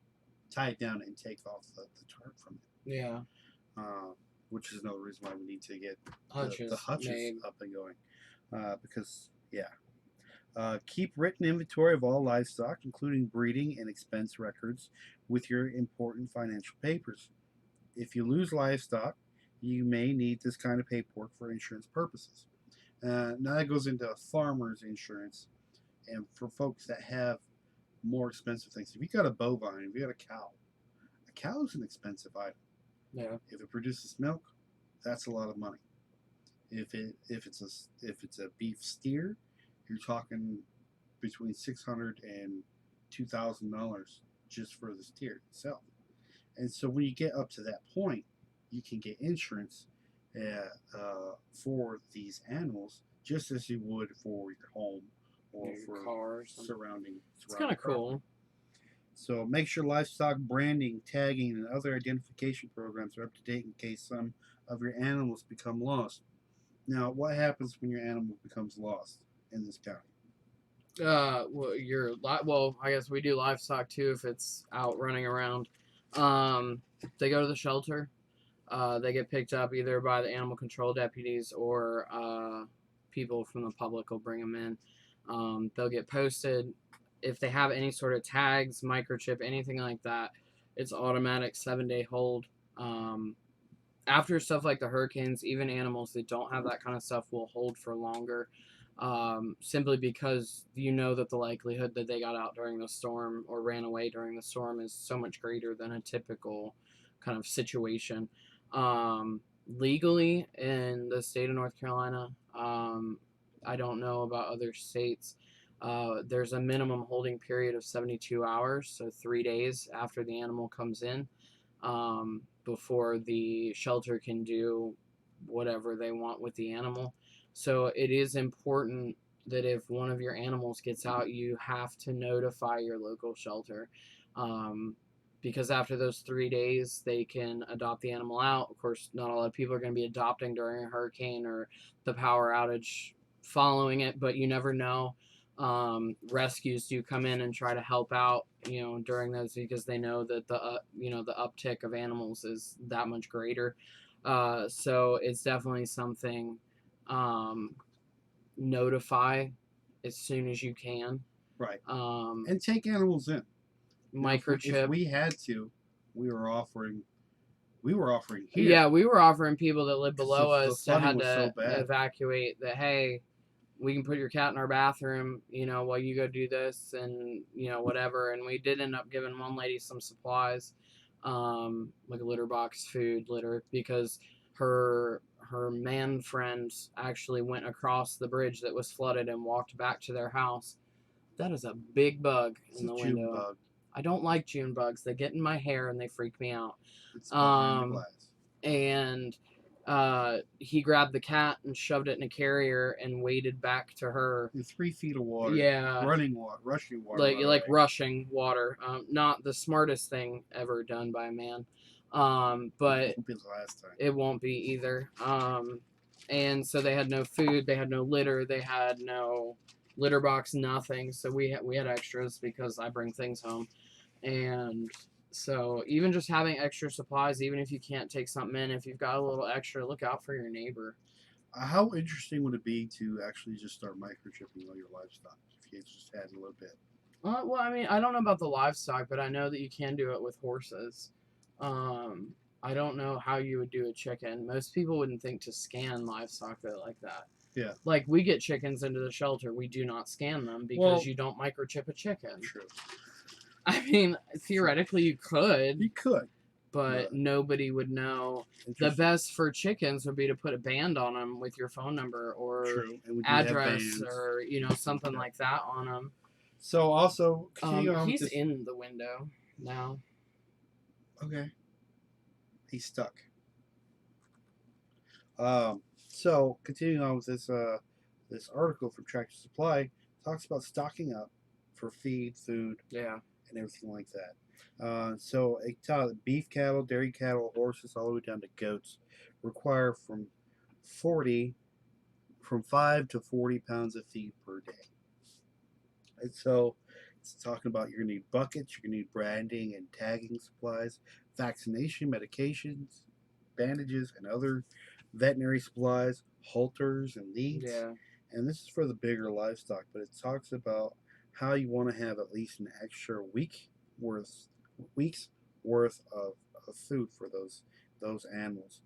tie it down and take off the tarp from it. Yeah. Which is another reason why we need to get Hutches the hutches made. up and going. Because, keep written inventory of all livestock, including breeding and expense records, with your important financial papers. If you lose livestock, you may need this kind of paperwork for insurance purposes. Now that goes into farmers insurance, and for folks that have more expensive things. If you got a bovine, if you got a cow is an expensive item. Yeah. If it produces milk, that's a lot of money. If it's a beef steer, you're talking between $600 and $2,000 just for the steer itself. And so when you get up to that point, you can get insurance for these animals, just as you would for your home or your for cars. surrounding. It's kind of cool. So make sure livestock branding, tagging, and other identification programs are up to date in case some of your animals become lost. Now, what happens when your animal becomes lost in this county? Well, I guess we do livestock too if it's out running around. They go to the shelter. They get picked up either by the animal control deputies or people from the public will bring them in. They'll get posted. If they have any sort of tags, microchip, anything like that, it's automatic 7-day hold. After stuff like the hurricanes, even animals that don't have that kind of stuff will hold for longer, simply because you know that the likelihood that they got out during the storm or ran away during the storm is so much greater than a typical kind of situation. Legally in the state of North Carolina, I don't know about other states. There's a minimum holding period of 72 hours, so 3 days after the animal comes in, before the shelter can do whatever they want with the animal. So it is important that if one of your animals gets out, you have to notify your local shelter. Because after those 3 days, they can adopt the animal out. Of course, not a lot of people are going to be adopting during a hurricane or the power outage following it, but you never know. Rescues do come in and try to help out, during those because they know that the uptick of animals is that much greater. So it's definitely something. Notify as soon as you can. Right. And take animals in. Microchip. If we had to, we were offering here. Yeah, we were offering people that live below us that had to evacuate that, hey, we can put your cat in our bathroom, while you go do this and, whatever. And we did end up giving one lady some supplies, like a litter box, food, litter, because her man friend actually went across the bridge that was flooded and walked back to their house. That is a big bug in the window. June bug. I don't like June bugs. They get in my hair and they freak me out. It's and he grabbed the cat and shoved it in a carrier and waded back to her. In 3 feet of water. Yeah. Rushing water. Like rushing water. Not the smartest thing ever done by a man. But it won't be the last time. It won't be either. And so they had no food, they had no litter, they had no litter box, nothing. So we had extras because I bring things home. And So even just having extra supplies, even if you can't take something in, if you've got a little extra, look out for your neighbor. How interesting would it be to actually just start microchipping all your livestock if you just had a little bit? Well, I mean, I don't know about the livestock, but I know that you can do it with horses. Um, I don't know how you would do a chicken. Most people wouldn't think to scan livestock though like that. Yeah. Like we get chickens into the shelter, we do not scan them because Well, you don't microchip a chicken. True. I mean, theoretically you could, You could. but nobody would know. The best for chickens would be to put a band on them with your phone number or True. And we do address have bands. or something like that on them. So also, continue on with He's this. in the window now. Okay. He's stuck. So continuing on with this article from Tractor Supply talks about stocking up for feed, food, Yeah. and everything like that. So it taught that beef cattle, dairy cattle, horses, all the way down to goats require from 5 to 40 pounds of feed per day. And so it's talking about you're gonna need buckets, you're gonna need branding and tagging supplies, vaccination, medications, bandages, and other veterinary supplies, halters and leads. Yeah. And this is for the bigger livestock, but it talks about how you want to have at least an extra weeks worth of food for those animals.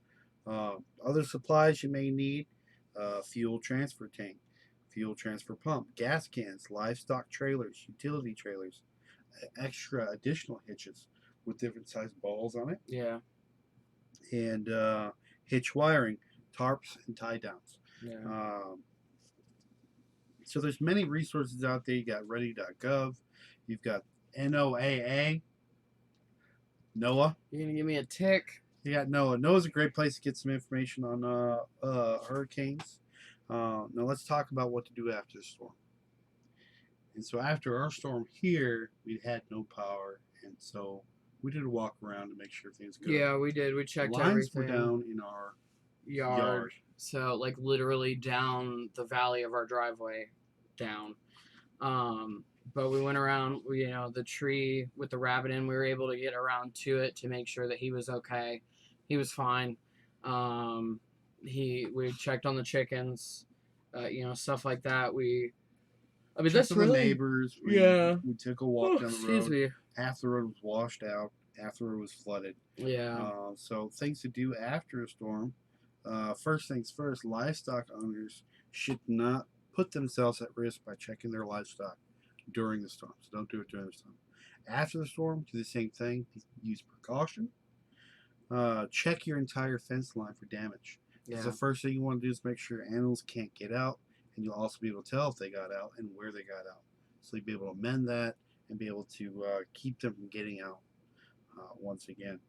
Other supplies you may need: fuel transfer tank, fuel transfer pump, gas cans, livestock trailers, utility trailers, extra additional hitches with different sized balls on it. Yeah. And hitch wiring, tarps, and tie downs. Yeah. So there's many resources out there. You got ready.gov, you've got NOAA, NOAA. You're gonna give me a tick. You got NOAA. NOAA's a great place to get some information on hurricanes. Now let's talk about what to do after the storm. And so after our storm here, we had no power, and so we did a walk around to make sure things good. Yeah, we did. We checked Lines everything. were down in our yard. So like literally down the valley of our driveway, down. But we went around. The tree with the rabbit in. We were able to get around to it to make sure that he was okay. He was fine. We checked on the chickens. Stuff like that. That's the really neighbors. We took a walk down the road. Excuse me. Half the road was washed out. Half the road was flooded. Yeah. So things to do after a storm. First things first, livestock owners should not put themselves at risk by checking their livestock during the storm. So don't do it during the storm. After the storm, do the same thing. Use precaution. Check your entire fence line for damage. Yeah. The first thing you want to do is make sure animals can't get out, and you'll also be able to tell if they got out and where they got out. So you'll be able to amend that and be able to keep them from getting out once again.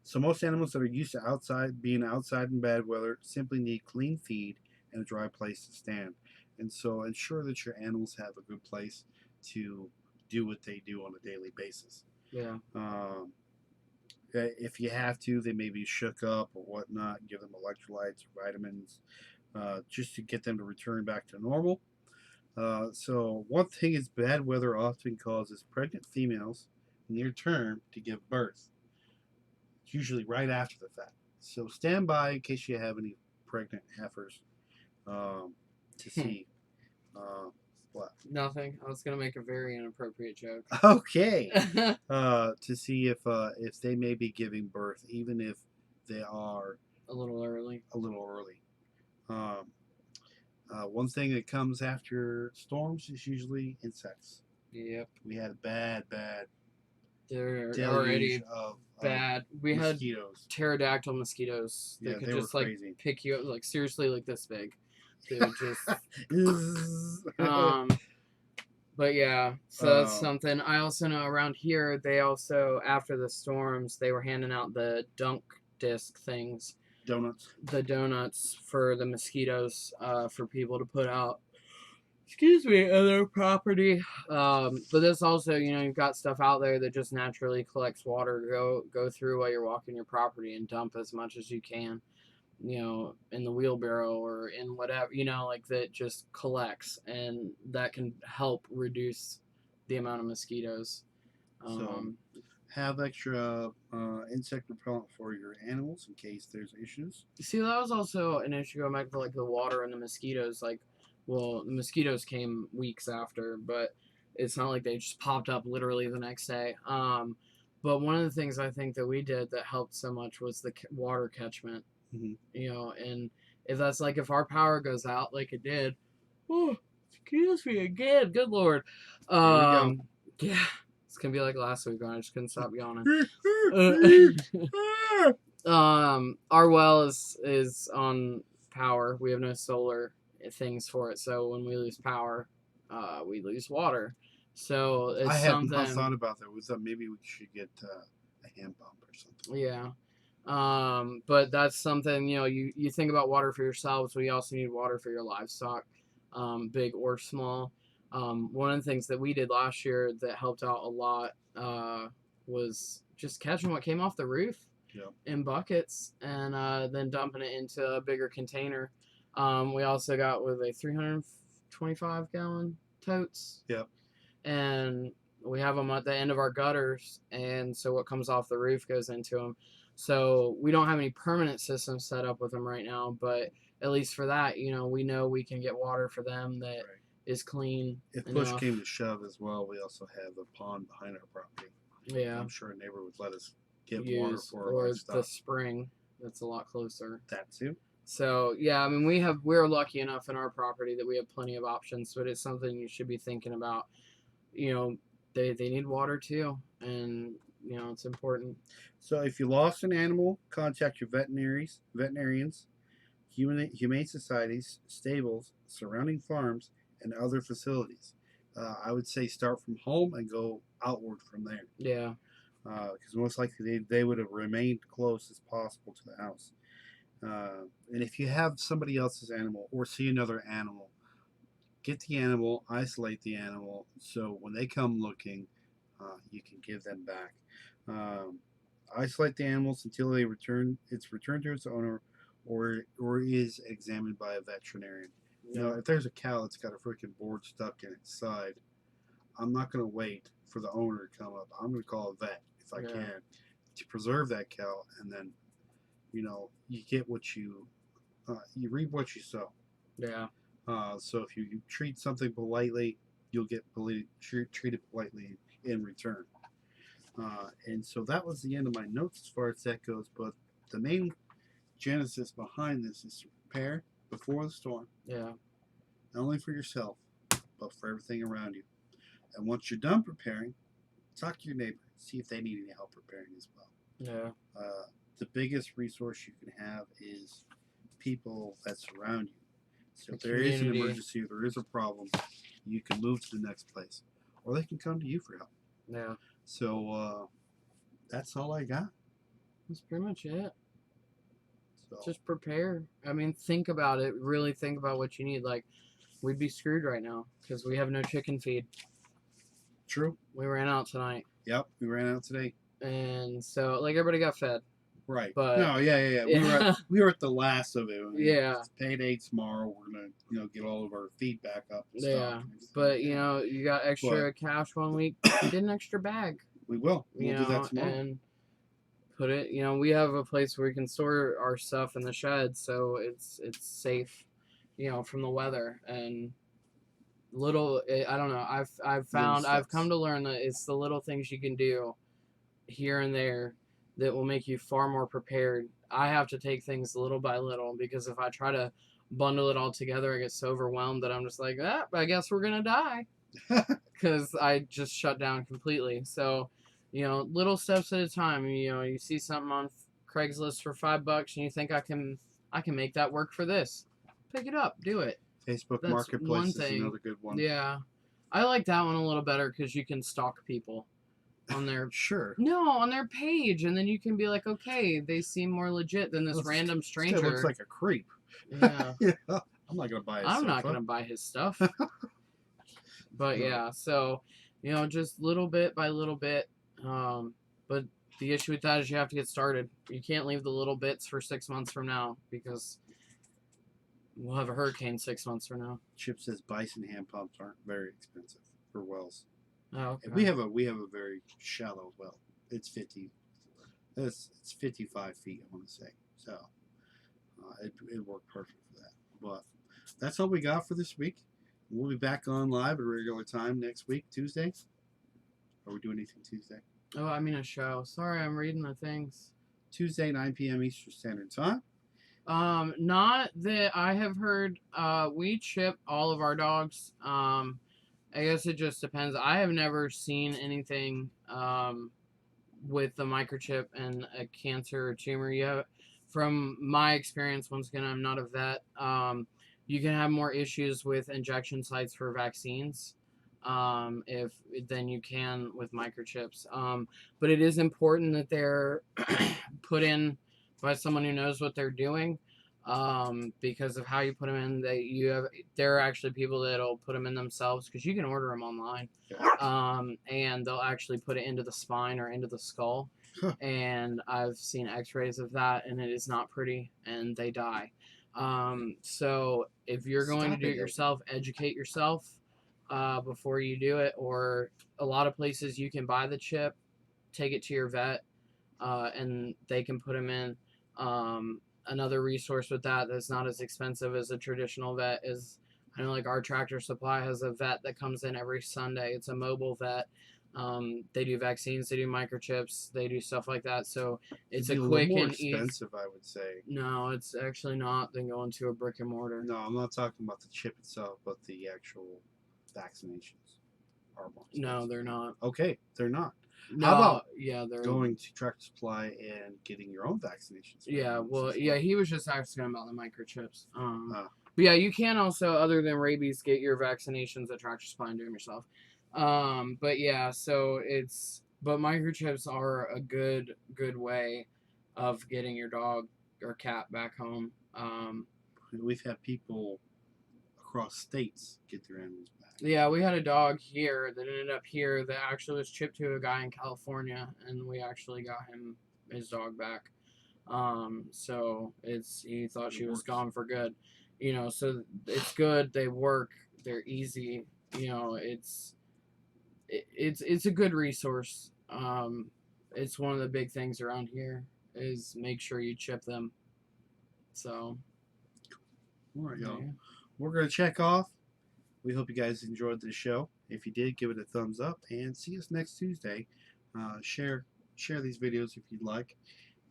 So most animals that are used to being outside in bad weather simply need clean feed and a dry place to stand. And so ensure that your animals have a good place to do what they do on a daily basis. Yeah. If you have to, they may be shook up or whatnot. Give them electrolytes or vitamins just to get them to return back to normal. So one thing is bad weather often causes pregnant females near term to give birth. It's usually right after the fact. So stand by in case you have any pregnant heifers to see. What? Nothing. I was gonna make a very inappropriate joke. Okay. To see if they may be giving birth, even if they are a little early. One thing that comes after storms is usually insects. Yep. We had a bad They're deluge already of bad. We mosquitoes. Had pterodactyl mosquitoes that could just like crazy. pick you up, like seriously, like this big. They would just but yeah, so that's something. I also know around here they also, after the storms, they were handing out the dunk disc things. The donuts for the mosquitoes, for people to put out. Excuse me, other property. But this also, you've got stuff out there that just naturally collects water. Go through while you're walking your property and dump as much as you can. In the wheelbarrow or in whatever, like that just collects, and that can help reduce the amount of mosquitoes. So have extra insect repellent for your animals in case there's issues. See, that was also an issue going back to like the water and the mosquitoes. Like, well, the mosquitoes came weeks after, but it's not like they just popped up literally the next day. But one of the things I think that we did that helped so much was the water catchment. Mm-hmm. You know, and if that's like if our power goes out like it did, oh, excuse me again, good lord. Here we go. Yeah, it's gonna be like last week when I just couldn't stop yawning. Our well is on power. We have no solar things for it, so when we lose power, we lose water. So it's I have something. not thought about that. We thought maybe we should get a hand pump or something. Yeah. But that's something, you know, you think about water for yourselves, but you also need water for your livestock, big or small. One of the things that we did last year that helped out a lot was just catching what came off the roof in buckets and then dumping it into a bigger container. We also got with a 325 gallon totes. Yep. And we have them at the end of our gutters, and so what comes off the roof goes into them. So we don't have any permanent systems set up with them right now, but at least for that, you know we can get water for them that is clean. If push came to shove as well, we also have a pond behind our property. Yeah, I'm sure a neighbor would let us get use, water for our or livestock. the spring that's a lot closer. That too. So yeah, I mean we're lucky enough in our property that we have plenty of options, but it's something you should be thinking about. You know, they need water too, and you know it's important. So if you lost an animal, contact your veterinarians, humane societies, stables, surrounding farms, and other facilities. I would say start from home and go outward from there. Yeah. Because most likely they would have remained close as possible to the house. And if you have somebody else's animal or see another animal, get the animal, isolate the animal, so when they come looking, you can give them back. Isolate the animals until it's returned to its owner, or is examined by a veterinarian. You know, if there's a cow that's got a freaking board stuck in its side, I'm not going to wait for the owner to come up. I'm going to call a vet if I can to preserve that cow, and then, you know, you get what you reap what you sow. Yeah. So if you treat something politely, you'll get treated politely in return. And so that was the end of my notes as far as that goes. But the main genesis behind this is to prepare before the storm. Yeah. Not only for yourself, but for everything around you. And once you're done preparing, talk to your neighbor. See if they need any help preparing as well. Yeah. The biggest resource you can have is people that surround you. So if there is an emergency or there is a problem, you can move to the next place. Or they can come to you for help. Yeah. So that's all I got. That's pretty much it. So just prepare. I mean, think about it. Really think about what you need. Like, we'd be screwed right now because we have no chicken feed. True. We ran out tonight. Yep, we ran out today. And so, like, everybody got fed. Right. But no, yeah. We were at the last of it. Yeah. It's payday tomorrow. We're gonna get all of our feed back up. And yeah. But you know, you got extra cash 1 week. Get an extra bag. We will. We'll do that tomorrow. And put it. You know, we have a place where we can store our stuff in the shed, so it's safe. You know, from the weather and little. I don't know. I've come to learn that it's the little things you can do here and there that will make you far more prepared. I have to take things little by little because if I try to bundle it all together, I get so overwhelmed that I'm just like, I guess we're gonna die because I just shut down completely. So, you know, little steps at a time. You know, you see something on Craigslist for $5 and you think I can make that work for this. Pick it up, do it. Facebook Marketplace is another good one. Yeah, I like that one a little better because you can stalk people on their on their page, and then you can be like, okay, they seem more legit than this random stranger. It looks like a creep. Yeah. I'm not gonna buy his stuff. But yeah, so you know, just little bit by little bit. But the issue with that is you have to get started. You can't leave the little bits for 6 months from now because we'll have a hurricane 6 months from now. Chip says bison hand pumps aren't very expensive for wells. Oh, And okay. we have a very shallow well. It's 50. It's 55 feet. I want to say so. It worked perfect for that. But that's all we got for this week. We'll be back on live at a regular time next week, Tuesday. Are we doing anything Tuesday? Oh, I mean a show. Sorry, I'm reading the things. Tuesday, 9 p.m. Eastern Standard Time. Not that I have heard. We chip all of our dogs. I guess it just depends. I have never seen anything with the microchip and a cancer or tumor yet. From my experience, once again, I'm not a vet. You can have more issues with injection sites for vaccines if than you can with microchips. But it is important that they're put in by someone who knows what they're doing. Because of how you put them in, there are actually people that'll put them in themselves because you can order them online. And they'll actually put it into the spine or into the skull. And I've seen X-rays of that, and it is not pretty, and they die. So if you're going to do it yourself, educate yourself before you do it. Or a lot of places you can buy the chip, take it to your vet, and they can put them in. Another resource with that's not as expensive as a traditional vet is, I know, like our Tractor Supply has a vet that comes in every Sunday. It's a mobile vet. They do vaccines, they do microchips, they do stuff like that. So it's a quick more and expensive, I would say. No, it's actually not than going to a brick and mortar. No, I'm not talking about the chip itself, but the actual vaccinations are more expensive. No, they're not. Okay, they're not. No, how about they're going to Tractor Supply and getting your own vaccinations? Yeah, well, yeah, he was just asking about the microchips. But yeah, you can also, other than rabies, get your vaccinations at Tractor Supply and do them yourself. But yeah, but microchips are a good way of getting your dog or cat back home. We've had people across states get their animals back. Yeah, we had a dog here that ended up here that actually was chipped to a guy in California, and we actually got his dog back. So he thought she was gone for good, so it's good. They work. They're easy. It's a good resource. It's one of the big things around here is make sure you chip them. So, all right, y'all. We're gonna check off. We hope you guys enjoyed the show. If you did, give it a thumbs up and see us next Tuesday. Share these videos if you'd like.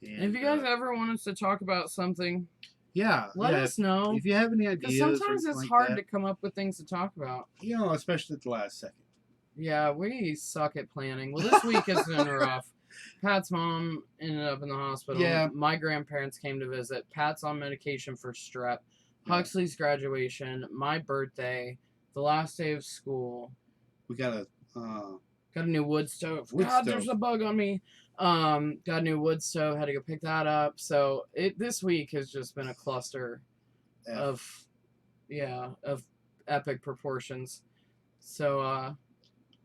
And if you guys ever want us to talk about something, let us know. If you have any ideas, sometimes it's hard to come up with things to talk about. Especially at the last second. Yeah, we suck at planning. Well, this week has been rough. Pat's mom ended up in the hospital. Yeah. My grandparents came to visit. Pat's on medication for strep. Huxley's graduation. My birthday. The last day of school. We got a new wood stove. There's a bug on me. Got a new wood stove. Had to go pick that up. So this week has just been a cluster of epic proportions. So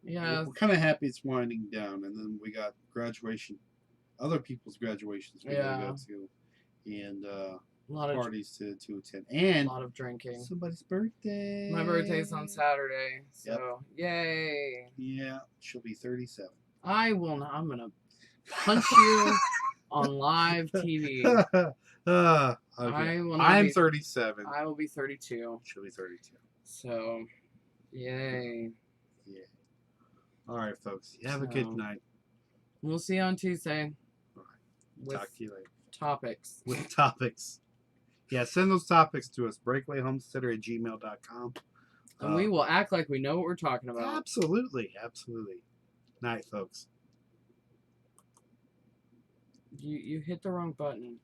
yeah, we're kind of happy it's winding down, and then we got graduation, other people's graduations we gotta go to, and a lot of parties to attend, and a lot of drinking. Somebody's birthday. My birthday's on Saturday, so yay! Yeah, she'll be 37. I will not. I'm gonna punch you on live TV. Okay. I'm 37. I will be 32. She'll be 32. So, yay! Yeah. All right, folks. You have a good night. We'll see you on Tuesday. All right. Talk to you later. Topics. With topics. Yeah, send those topics to us. breakawayhomesteader@gmail.com. And we will act like we know what we're talking about. Absolutely. Absolutely. Night, folks. You hit the wrong button.